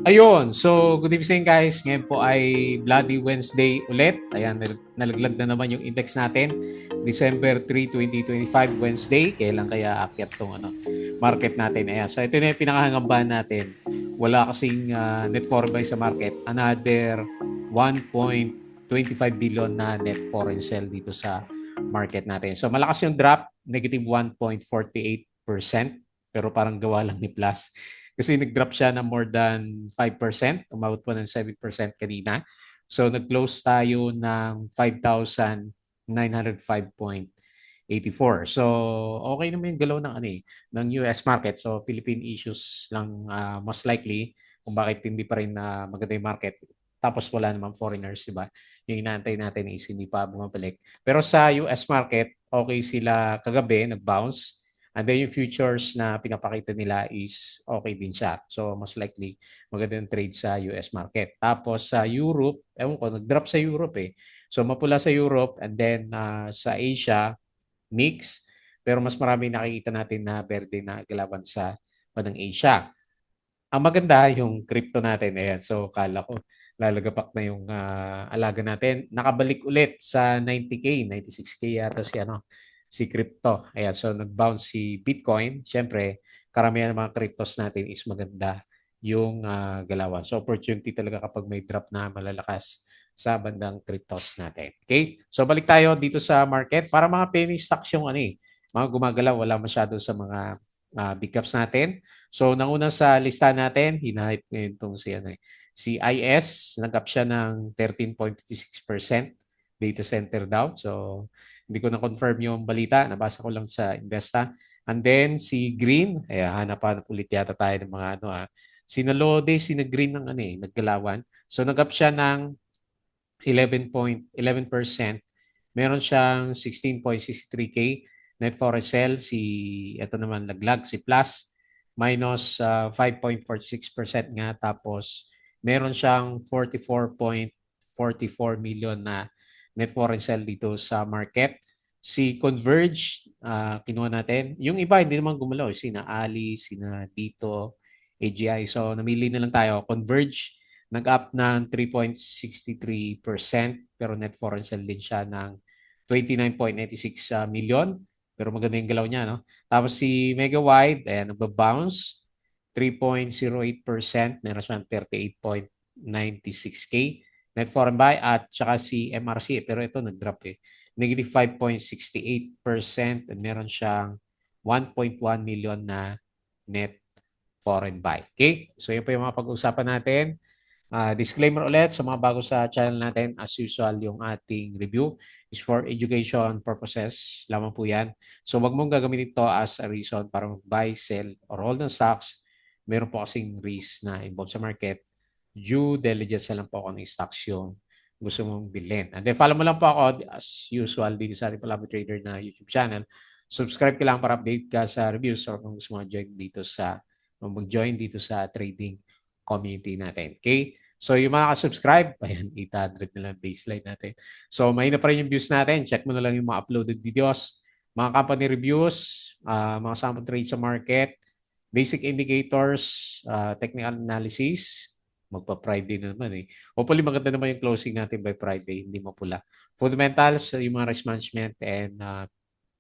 Ayun, so good evening guys. Ngayon po ay Bloody Wednesday ulit. Ayan, nalaglag na naman yung index natin. December 3, 2025, Wednesday. Kailan kaya akyat tong market natin? Ayan, so ito na yung pinakahangambahan natin. Wala kasing net foreign buy sa market. Another 1.25 billion na net foreign sell dito sa market natin. So malakas yung drop, negative 1.48%. Pero parang gawa lang ni Plus. Kasi nag-drop siya ng more than 5%, umabot po ng 7% kanina. So nag-close tayo ng 5,905.84. So okay naman yung galaw ng ng US market. So Philippine issues lang most likely kung bakit hindi pa rin maganda yung market. Tapos wala namang foreigners, di ba? Yung inaantay natin is hindi pa bumabalik. Pero sa US market, okay sila kagabi, nag-bounce. And then yung futures na pinapakita nila is okay din siya. So most likely magandang trade sa US market. Tapos sa Europe, ewan ko, nag-drop sa Europe eh. So mapula sa Europe and then sa Asia, mix. Pero mas marami nakikita natin na berde na galaban sa bandang Asia. Ang maganda yung crypto natin. Ayan. So kala ko lalagapak na yung alaga natin. Nakabalik ulit sa 90K, 96K yata si crypto. Ayan. So nag-bounce si Bitcoin. Siyempre, karamihan ng mga cryptos natin is maganda yung galawan. So opportunity talaga kapag may drop na malalakas sa bandang cryptos natin. Okay? So balik tayo dito sa market. Para mga penny stocks yung mga gumagalaw, wala masyado sa mga big caps natin. So, nanguna sa lista natin, hinahype ngayon itong si IS, nag-up siya ng 13.56% data center daw. So, hindi ko na-confirm yung balita. Nabasa ko lang sa Investa. And then, si Green, hanap ulit yata tayo ng mga Sinalode, sina-Green ng naggalawan. So, nag-up siya ng 11.11%. Meron siyang 16.63K net foreign sell. Ito naman laglag, si Plus, minus 5.46% nga. Tapos, meron siyang 44.44 million na net foreign sell dito sa market. Si Converge, kinuha natin. Yung iba, hindi naman gumalaw. Sina Ali, sina Dito, AGI. So, namili na lang tayo. Converge, nag-up ng 3.63% pero net foreign sell din siya ng 29.96 million. Pero maganda yung galaw niya, no? Tapos si Mega Wide, nagba-bounce 3.08%, meron siyang 38.96K net foreign buy at saka si MRC, pero ito nag-drop eh. Negative 5.68% and meron siyang 1.1 million na net foreign buy. Okay? So yun po yung mga pag-uusapan natin. Disclaimer ulit sa mga bago sa channel natin, as usual, yung ating review is for education purposes. Lamang po yan. So wag mong gagamitin ito as a reason para mag-buy, sell, or hold ng stocks. Meron po kasing risk na involved sa market. Due diligence na lang po kung anong stocks yung gusto mong bilhin. And then follow mo lang po ako as usual dito sa ating Palabra Trader na YouTube channel. Subscribe ka lang para update ka sa reviews or kung gusto mo mag-join dito sa trading community natin. Okay? So yung mga ka-subscribe, ayan, 800 na lang baseline natin. So may na pa rin yung views natin. Check mo na lang yung mga uploaded videos, mga company reviews, mga sample trades sa market, basic indicators, technical analysis. Magpa-Friday na naman eh. Hopefully maganda naman yung closing natin by Friday, hindi mapula. Fundamentals, yung mga risk management and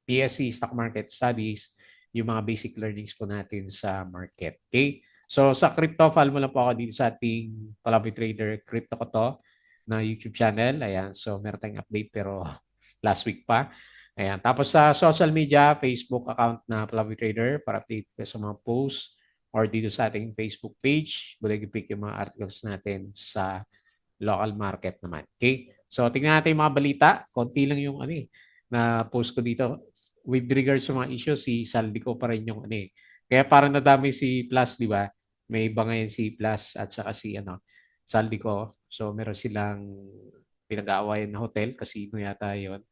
PSC, stock market studies, yung mga basic learnings po natin sa market. Okay? So sa crypto, follow mo lang po ako dito sa ating Palaboy Trader Crypto ko to na YouTube channel. Ayan, so meron tayong update pero last week pa. Ayan, tapos sa social media, Facebook account na Palaboy Trader para update ka sa mga posts or dito sa ating Facebook page. Bulag i-pick yung mga articles natin sa local market naman. Okay? So tingnan natin yung mga balita. Konti lang yung na post ko dito. With regards sa mga issues, si Saldi ko pa rin yung Kaya parang nadami si Plus, di ba? May iba ngayon si Plus at saka si Saldi ko. So meron silang pinag-aawayan na hotel, casino yata yon.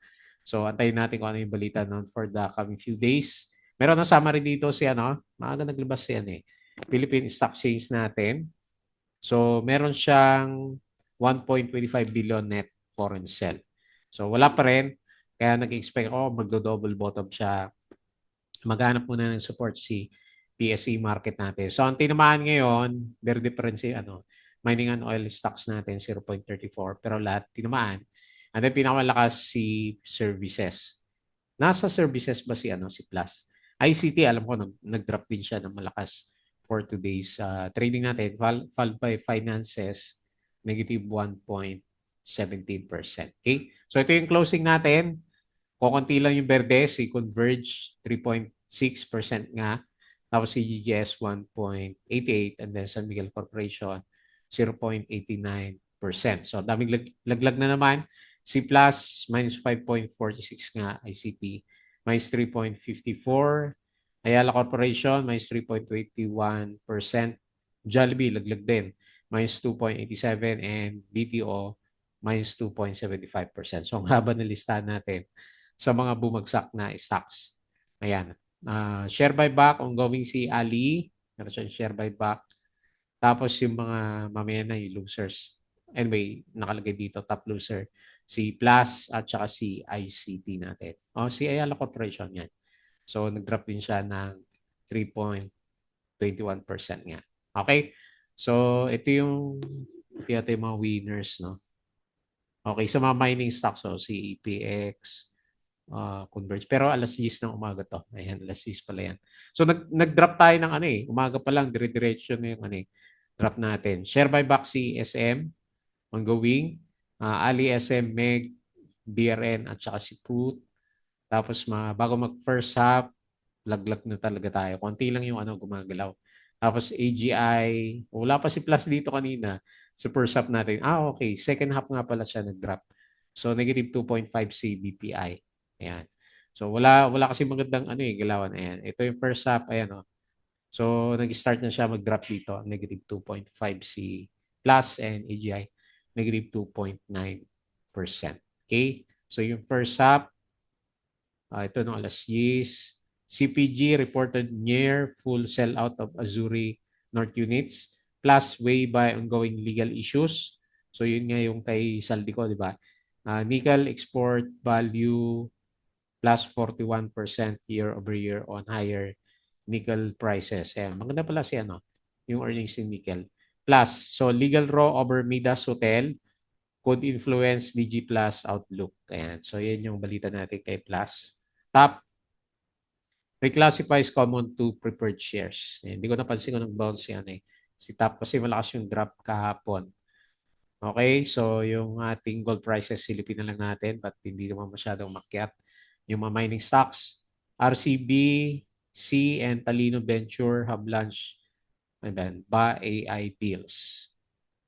So antayin natin kung ano yung balita noon for the coming few days. Meron na summary dito si maaga naglabas si Philippine Stock Exchange natin. So meron siyang 1.25 billion net foreign sell. So wala pa rin. Kaya nag-expect ako magdo-double bottom siya. Maghanap muna ng support si PSE market natin. So, ang tinamaan ngayon, very different si mining and oil stocks natin, 0.34. Pero lahat tinamaan. And then, pinakamalakas si services. Nasa services ba si Plus? ICT, alam ko, nag-drop din siya ng malakas for today's trading natin. Fall by finances, negative 1.17%. Okay? So, ito yung closing natin. Kukunti lang yung Verde, si Converge 3.6% nga. Tapos si GGS 1.88 and then San Miguel Corporation 0.89%. So daming laglag na naman. C Plus minus 5.46 nga ICT minus 3.54. Ayala Corporation minus 3.21%. Jollibee laglag din minus 2.87 and BTO minus 2.75%. So ang haba ng listahan natin sa mga bumagsak na stocks. Ayan. Share buyback, ongoing si Ali. Meron siyang share buyback. Tapos yung mga mamaya na yung losers. Anyway, nakalagay dito top loser. Si Plus at saka si ICT natin. Si Ayala Corporation yan. So, nag-drop din siya ng 3.21% nga. Okay? So, ito yung mga winners, no? Okay, sa mga mining stocks, si EPX, Converge. Pero alas 10 ng umaga to. Ayan, alas 10 pala yan. So nag-drop tayo ng umaga pa lang, dire-diretso na yung drop natin. Share buyback si SM, ongoing. Ali SM, MEG, BRN, at saka si Put. Tapos bago mag first half, laglag na talaga tayo. Konti lang yung gumagalaw. Tapos AGI, wala pa si Plus dito kanina. Sa first half natin. Okay. Second half nga pala siya nag-drop. So negative 2.5 si BPI. Ayan. So wala kasi magandang galawan. Ayan. Ito yung first half. Ayan So nag-start na siya mag-drop dito. Negative 2.5 si Plus and AGI. Negative 2.9%. Okay? So yung first half, ito nung alas 10. CPG reported near full sellout of Azuri North units plus way by ongoing legal issues. So yun nga yung kay Saldico, di ba? Nickel export value plus 41% year over year on higher nickel prices. Ayan, maganda pala si yung earnings in nickel. Plus, so legal raw over Midas Hotel could influence DG Plus outlook. Ayan, so yan yung balita natin kay Plus. Top reclassifies common to preferred shares. Hindi ko napansin kung nag-bounce yan Si Top kasi malakas yung drop kahapon. Okay, so yung ating gold prices silipin na lang natin but hindi naman masyadong makyat. Yung mga mining stocks, RCB, C, and Talino Venture have launched AI deals.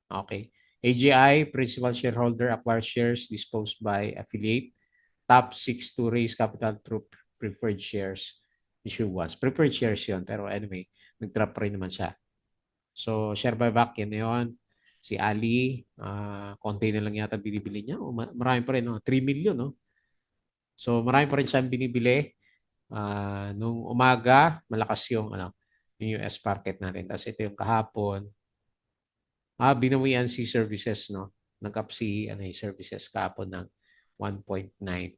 Okay. AGI, principal shareholder acquires shares disposed by affiliate. Top 6 to raise capital through preferred shares issue was. Preferred shares yun. Pero anyway, nag-drop rin naman siya. So, share buyback, yan na yun. Si Ali, konti na lang yata binibili niya. Marami pa rin, 3 million, no? So, marami pa rin siyang binibili. Nung umaga, malakas yung US market natin. Tapos ito yung kahapon. Binawian si services, no? Nag-up si services kahapon ng 1.9%.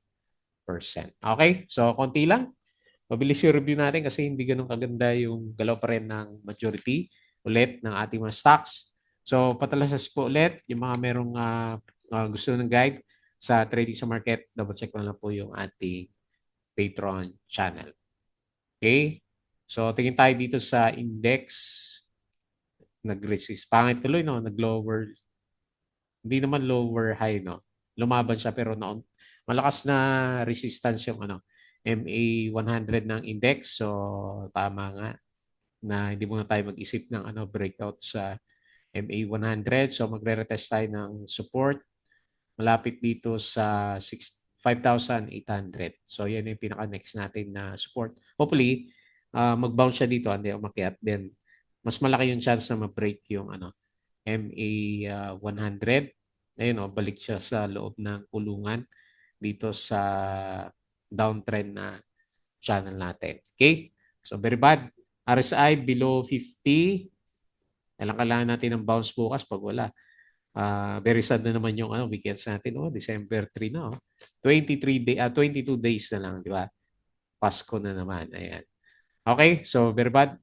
Okay? So, konti lang. Mabilis yung review natin kasi hindi ganun kaganda yung galaw pa rin ng majority ulit ng ating mga stocks. So, patalasas po ulit yung mga merong gusto ng guide sa trading sa market. Double check na lang po yung ating Patreon channel. Okay? So, tingin tayo dito sa index. Nag-resist. Pangit tuloy, no? Nag-lower. Hindi naman lower high, no? Lumaban siya pero malakas na resistance yung MA 100 ng index. So, tama nga na hindi muna tayo mag-isip ng breakout sa MA 100. So, magre-retest tayo ng support. Malapit dito sa 5,800. So, yan yung pinaka-next natin na support. Hopefully, mag-bounce siya dito. Hindi umakyat. Then, mas malaki yung chance na ma-break yung MA 100. Ayun, balik siya sa loob ng kulungan dito sa downtrend na channel natin. Okay? So, very bad. RSI below 50. Kailangan natin ng bounce bukas pag wala. Very sad na naman yung weekends natin. December 3 na. 22 days na lang, di ba? Pasko na naman. Ayan. Okay, so very bad.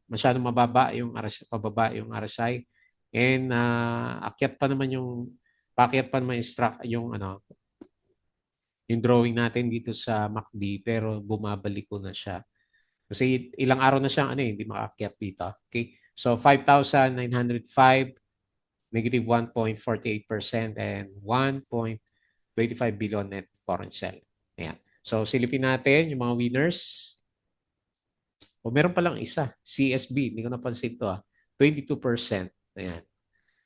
Masyadong mababa yung pababa yung RSI. And paakyat pa naman yung ano, yung drawing natin dito sa MACD pero bumabalik ko na siya. Kasi ilang araw na siyang hindi makaakyat dito. Okay? So 5,905, negative 1.48% and 1.25 billion net foreign sell. Ayan. So silipin natin yung mga winners. O meron palang isa, CSB, hindi ko napansin to 22%. Ayan.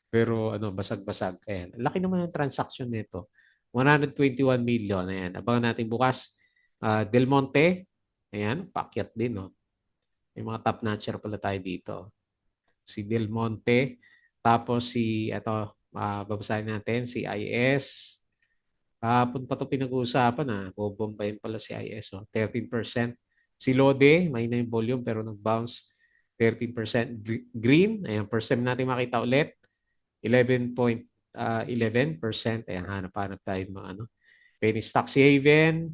Pero basag-basag. Ayan. Laki naman yung transaction nito. 121 million. Ayan. Abangan natin bukas. Del Monte. Ayan. Pakyat din. No? May mga top notcher pala tayo dito. Si Del Monte. Tapos babasahin natin, si IS. Kahapon pa ito pinag-uusapan Bobombayin pala si IS. 13%. Si Lode, may na yung volume pero nag-bounce 13%. Green, ayan, first time natin makita ulit. 11.11%. Ayan, hanap-hanap tayo mga Penny Stocks Haven,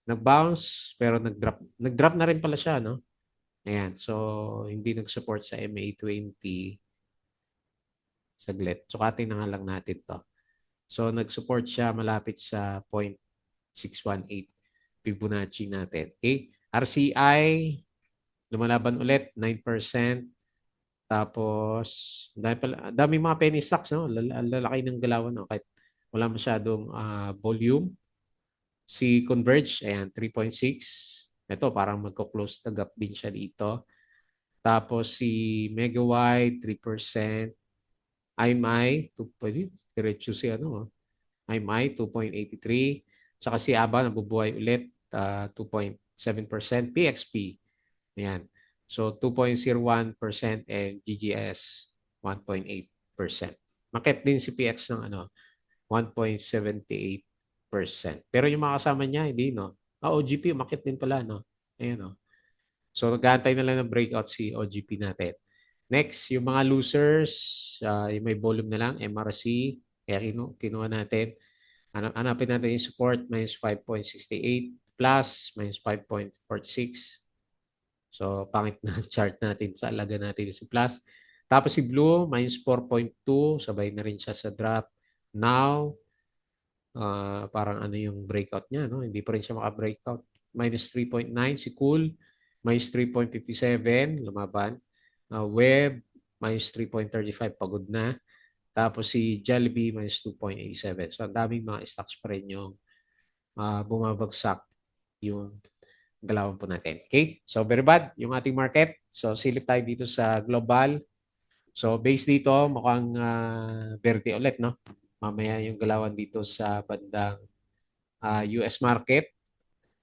nag-bounce pero nag-drop. Nag-drop na rin pala siya, no? Ayan, so hindi nag-support sa MA20 saglit. Sukatin na nga lang natin to. So nag-support siya malapit sa 0.618 Fibonacci natin. Okay? RCI, lumalaban ulit, 9%. Tapos, dami mga penny stocks, no? Ang lalaki ng galawan, no? Kahit wala masyadong volume. Si Converge, ayan, 3.6. Ito, parang magko-close the gap din siya dito. Tapos si Megawide, 3%. IMI, pwede, diretso si IMI, 2.83. Tsaka si ABA, nabubuhay ulit, 2.7%. PXP, ayan. So, 2.01% and GGS, 1.8%. Market din si PX ng 1.78%. Pero yung mga kasama niya, hindi, no? OGP, market din pala, no? Ayan, no? So, nag-aantay na lang ng breakout si OGP natin. Next, yung mga losers, yung may volume na lang, MRC, kaya kinuha natin. Hanapin natin yung support, minus 5.68, plus, minus 5.46. So, pangit na chart natin sa alaga natin si plus. Tapos si blue, minus 4.2, sabay na rin siya sa drop. Now, parang yung breakout niya, no? Hindi pa rin siya maka-breakout. Minus 3.9 si Cool, minus 3.57, lumaban. Web, minus 3.35, pagod na. Tapos si Jollibee, minus 2.87. So, ang daming mga stocks pa rin yung bumabagsak yung galawan po natin. Okay? So, very bad yung ating market. So, silip tayo dito sa global. So, base dito, mukhang verde ulit, no? Mamaya yung galawan dito sa bandang US market.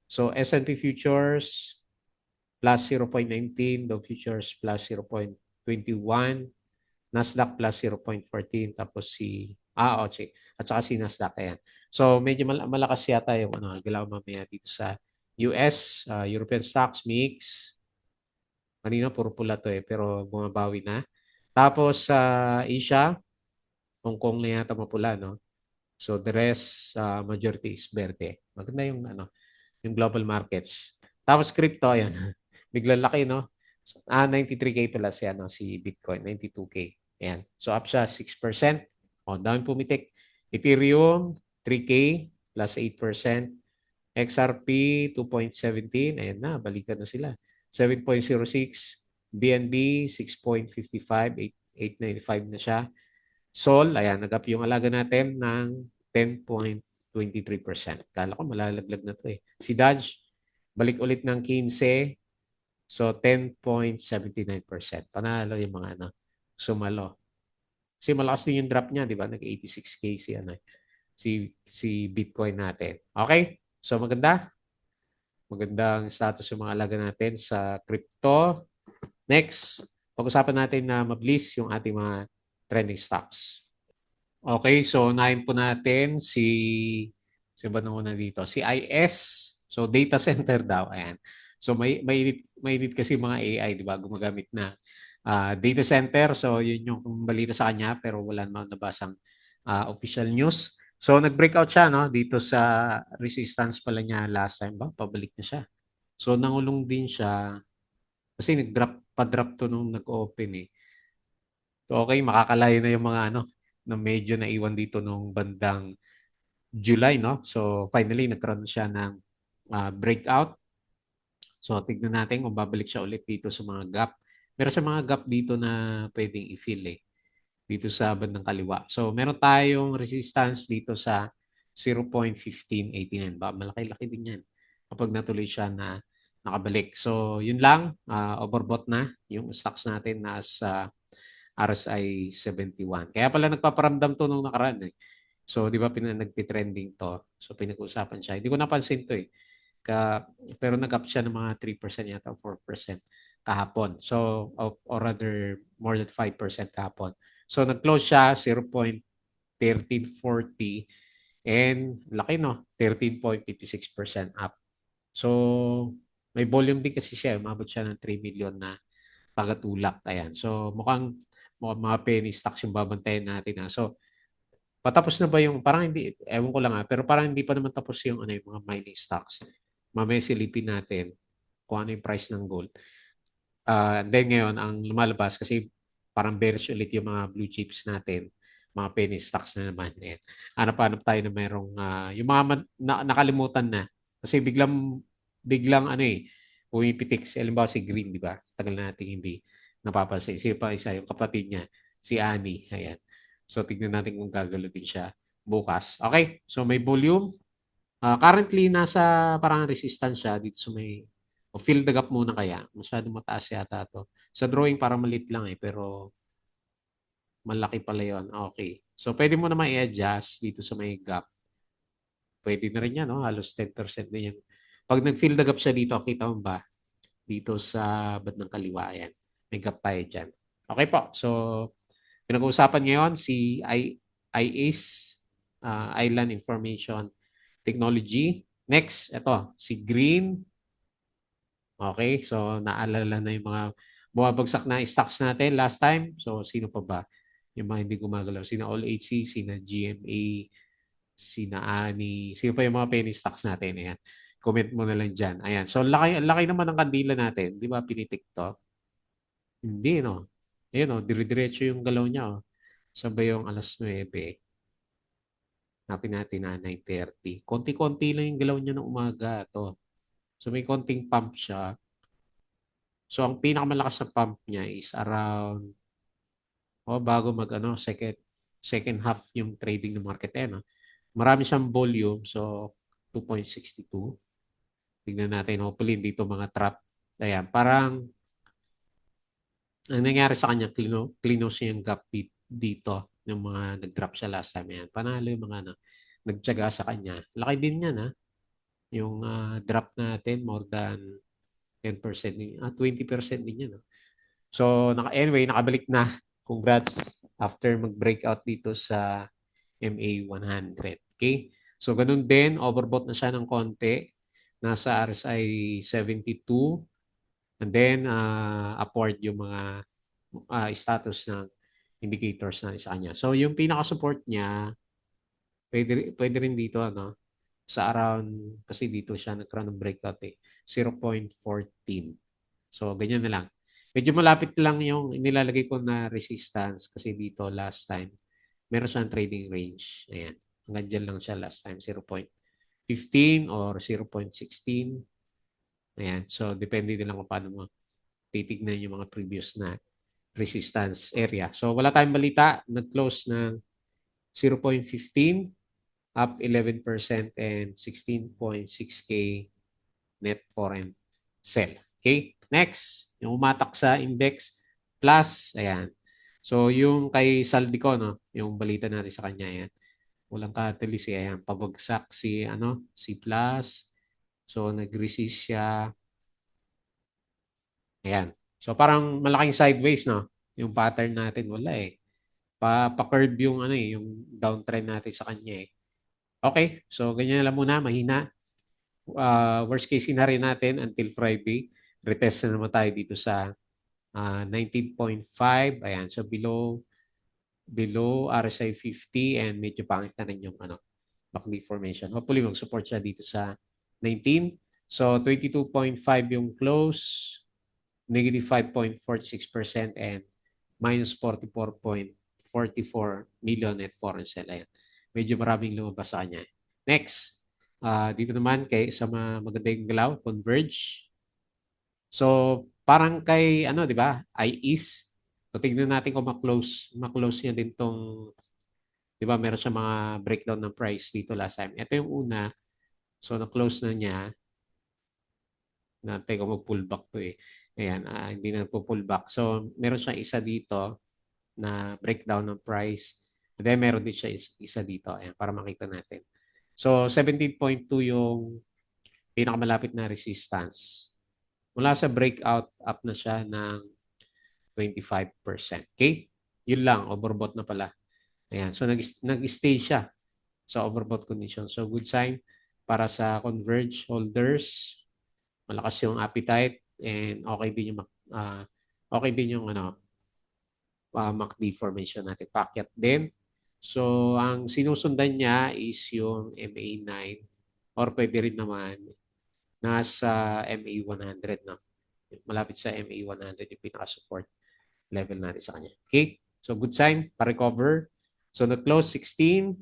So, S&P Futures plus 0.19, Dow Futures plus 0.21, Nasdaq plus 0.14, tapos okay. At saka si Nasdaq, ayan. So, medyo malakas yata yung galaw mamaya dito sa US, European stocks mix. Kanina puro pula to pero bumabawi na. Tapos sa Asia, Hong Kong na yata mapula, no? So the rest, majority is verde. Maganda yung global markets. Tapos crypto, ayan. Biglang laki, no? 93K pala si Bitcoin, 92K. Ayan. So up siya 6%. Dami pumitik. Ethereum, 3K plus 8%. XRP, 2.17. Ayan na, balikan na sila. 7.06. BNB, 6.55. 8.95 na siya. Sol, ayan, nag-up yung alaga natin ng 10.23%. Kala ko malalaglag na to Si Dodge, balik ulit ng 15. So, 10.79%. Panalo yung mga sumalo. Kasi malakas din yung drop niya, di ba? Nag-86K si Bitcoin natin. Okay? So, magandang status yung mga alaga natin sa crypto. Next, pag-usapan natin na mabilis yung ating mga trending stocks. Okay, so unahin po natin si ba na dito? Si IS. So data center daw. Ayan. So may kasi mga AI, di ba? Gumagamit na data center. So yun yung balita sa kanya pero wala namang nabasang official news. So nag-breakout siya dito sa resistance pala niya last time ba? Pabalik na siya. So nangulong din siya Kasi pa-drop to nung nag-open eh. So, okay, makakalayo na yung mga ano, na medyo naiwan dito nung bandang July, no? So, finally, nagkaroon siya ng breakout. So, tignan natin kung babalik siya ulit dito sa mga gap. Meron siya mga gap dito na pwedeng i-fill eh, dito sa bandang kaliwa. So, meron tayong resistance dito sa 0.1589. Ba, malaki-laki din yan kapag natuloy siya na nakabalik. So, yun lang. Overbought na yung stocks natin nasa RSI 71. Kaya pala nagpaparamdam to nung nakaraan eh. So, di ba nagtitrending to? So, pinag-uusapan siya. Hindi ko napansin to eh. Ka, pero nag-up siya ng mga 3% yata, 4% kahapon. So, or rather, more than 5% kahapon. So, nag-close siya 0.1340 and laki no, 13.56% up. So, may volume din kasi siya. Umabot siya ng 3 million na pagatulak. Ayan. So, mukhang mga penny stocks yung babantayan natin. Ha? So, patapos na ba yung, parang hindi, ewan ko lang pero parang hindi pa naman tapos yung, ano, yung mga mining stocks. Mamaya silipin natin kung ano yung price ng gold. And then ngayon, ang lumalabas kasi parang bearish ulit yung mga blue chips natin, mga penny stocks na naman. Ayan. Hanap-hanap tayo na mayroong, yung mga nakalimutan na. Kasi biglang ano pumipitik. Halimbawa si Green, di ba? Tagal na natin hindi napapansin. Isa yung kapatid niya, si Annie. Ayan. So, tignan natin kung gagalo din siya bukas. Okay, so may volume. Currently, nasa parang resistance siya dito sa may o fill the gap muna kaya. Masyado mataas yata to. Sa drawing parang malit lang pero malaki pala yun. Okay. So, pwede mo naman i-adjust dito sa may gap. Pwede na rin yan, no? Halos 10% na yan. Pag nag-fill the gap siya dito, kita mo ba? Dito sa bandang kaliwa, yan. May gap tayo dyan. Okay po. So, pinag-uusapan ngayon si IACE, Island Information Technology. Next, ito, si Green. Okay, so naalala na yung mga bumabagsak na stocks natin last time. So, sino pa ba? Yung mga hindi gumagalaw. Sina All HC, sina GMA, sina ANI, sino pa yung mga penny stocks natin. Ayan. Comment mo na lang dyan. Ayan. So, laki naman ng kandila natin. Di ba pinitik to? Hindi, no? Ayan, no? Dire-diretso yung galaw niya, oh. Sabay yung alas 9. Hanapin natin na 9:30. Konti-konti lang yung galaw niya ng umaga. To. So, may konting pump siya. So, ang pinakamalakas na pump niya is around, bago mag, second half yung trading ng market. No? Marami siyang volume. So, 2.62. Tignan natin. Hopefully, dito mga trap. Ayan. Parang, ang nangyari sa kanya, close yung gap dito ng mga nag-drop siya last time. Ayan. Panalo yung mga nagtyaga sa kanya. Laki din yan, ha? Yung drop natin, more than 10%, 20% din yan. No? So, anyway, nakabalik na. Congrats after mag-breakout dito sa MA100. Okay? So, ganun din. Overbought na siya ng konti. Nasa RSI 72. And then, upward yung mga status ng indicators na isa kanya. So, yung pinaka-support niya, pwede rin dito, sa around, kasi dito siya nagkaroon ng breakout 0.14. So, ganyan na lang. Medyo malapit lang yung nilalagay ko na resistance kasi dito last time, meron siyang trading range. Ayan. Hanggang dyan lang siya last time, 0.15 or 0.16. Ayan. So, depende din lang kung paano mo titignan yung mga previous na resistance area. So, wala tayong balita. Nag-close ng 0.15, up 11% and 16.6K net foreign sell. Okay? Next, yung umatak sa index plus, ayan. So, yung kay Saldico, yung balita natin sa kanya, ayan. Walang catalyst, ayan. Pabagsak si plus. So, nag-resist siya. Ayan. So, parang malaking sideways, yung pattern natin, wala Pa-curve yung, yung downtrend natin sa kanya Okay, so ganyan lang muna, mahina. Worst case scenario natin until Friday. Retest na naman tayo dito sa 19.5. Ayan, so below RSI 50 and medyo pangit na rin yung MACD formation. Hopefully mag-support siya dito sa 19. So 22.5 yung close. negative 5.46% and minus 44.44 million net foreign sale. Ayan. Medyo maraming lumabas sa kanya. Next, dito naman kay sa maganda yung galaw, Converge. So, parang kay, ano, di ba? IEASE. So, tignan natin kung ma-close niya din tong, di ba, meron siya mga breakdown ng price dito last time. Ito yung una. So, na-close na niya. Natin kung mag-pull back to eh. Ayan, hindi na po-pull back. So, meron siya isa dito na breakdown ng price. And then, meron din siya isa dito. Ayan, para makita natin. So, 17.2 yung pinakamalapit na resistance. Mula sa breakout, up na siya ng 25%. Okay? Yun lang, overbought na pala. Ayan, so nag-stay siya sa overbought condition. So, good sign para sa Converge holders. Malakas yung appetite and okay din yung MACD formation natin. Packet din. So, ang sinusundan niya is yung MA9 or pwede rin naman nasa MA100 na. Malapit sa MA100 yung pinaka-support level natin sa kanya. Okay? So, good sign. Pa-recover. So, na-close 16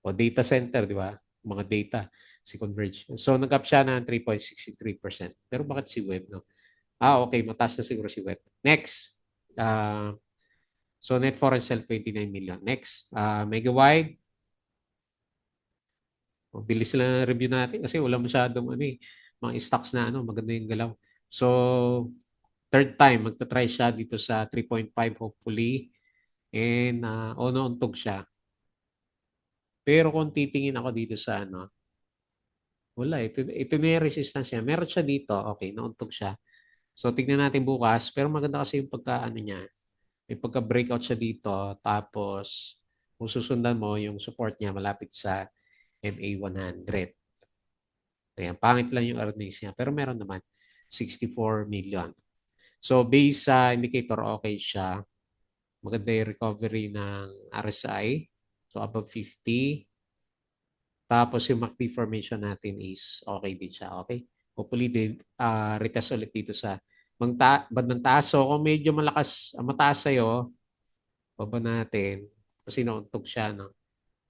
o data center, di ba? Mga data, si Converge. So, nag-up siya ng 3.63%. Pero bakit si Web, no? Okay. Mataas na siguro si Web. Next. So, net foreign sale, 29 million. Next. Megawide. Bilis lang review natin kasi wala masyadong mga stocks na maganda yung galaw. So, third time, magta-try siya dito sa 3.5 hopefully. And untog siya. Pero kung titingin ako dito sa wala. Ito na yung resistance niya. Meron siya dito. Okay, nauntog siya. So, tignan natin bukas. Pero maganda kasi yung niya. May pagka-breakout siya dito. Tapos, kung susundan mo, yung support niya malapit sa MA100. Ayan, pangit lang yung earnings niya. Pero meron naman 64 million. So, based sa indicator, okay siya. Maganda yung recovery ng RSI. So, above 50. Tapos, yung MACD formation natin is okay din siya. Okay? Hopefully, retest ulit dito sa bandang taas. So, kung medyo mataas sa'yo, baba natin. Kasi nauntog siya. No?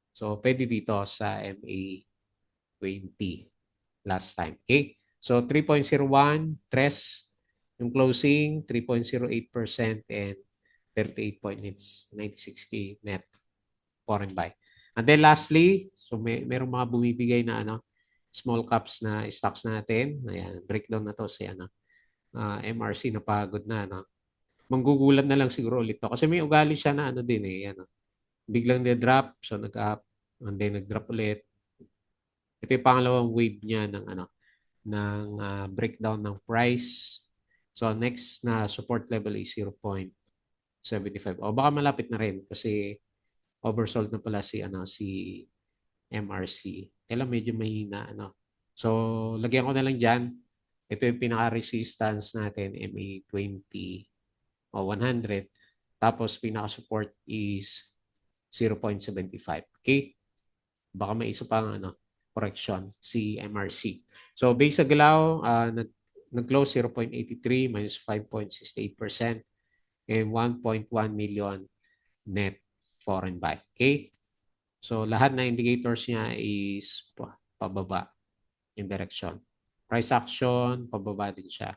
So, pwede dito sa MA20 last time. Okay? So, 3.01, tres. Yung closing, 3.08% and 38.96K net foreign buy. And then lastly, so merong mga bumibigay na small caps na stocks natin. Ayan, breakdown na to si MRC na pagod na. Manggugulat na lang siguro ulit to. Kasi may ugali siya na din eh. Biglang na-drop, so nag-up, and then nag-drop ulit. Ito yung pangalawang wave niya ng breakdown ng price. So next na support level is 0.75. O baka malapit na rin kasi oversold na pala si MRC. Kailan medyo mahina So lagyan ko na lang diyan. Ito yung pinaka-resistance natin MA20 o 100. Tapos pinaka-support is 0.75. Okay? Baka may isa pang correction si MRC. So based sa galaw, nag-close 0.83 minus 5.68% and 1.1 million net foreign buy. Okay? So lahat na indicators niya is pababa in direction. Price action, pababa din siya.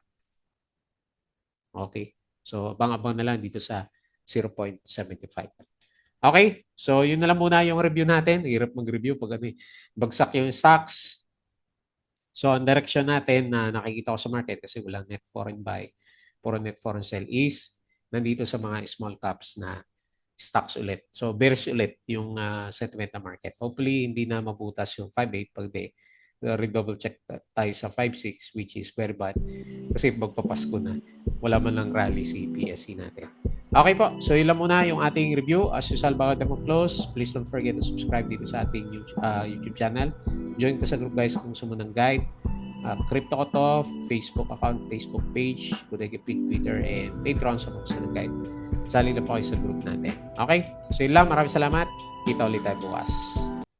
Okay? So abang-abang na lang dito sa 0.75. Okay? So yun na lang muna yung review natin. Hirap mag-review pag bagsak yung stocks. So, ang direction natin na nakikita ko sa market kasi walang net foreign buy, puro net foreign sell is nandito sa mga small caps na stocks ulit. So, bearish ulit yung sentiment na market. Hopefully, hindi na mabutas yung 5.8 pag redouble check tayo sa 5.6 which is very bad kasi magpapasko na. Wala man lang rally si PSE natin. Okay po. So, yun lang muna yung ating review. As usual, bago tayo mag-close, please don't forget to subscribe dito sa ating YouTube channel. Join ka sa group guys kung gusto mo ng guide. Crypto ko to, Facebook account, Facebook page, Bodega Pig, Twitter, and Patreon sa mga gusto ng guide. Sali na po kayo sa group natin. Okay? So, yun lang. Maraming salamat. Kita ulit tayo bukas.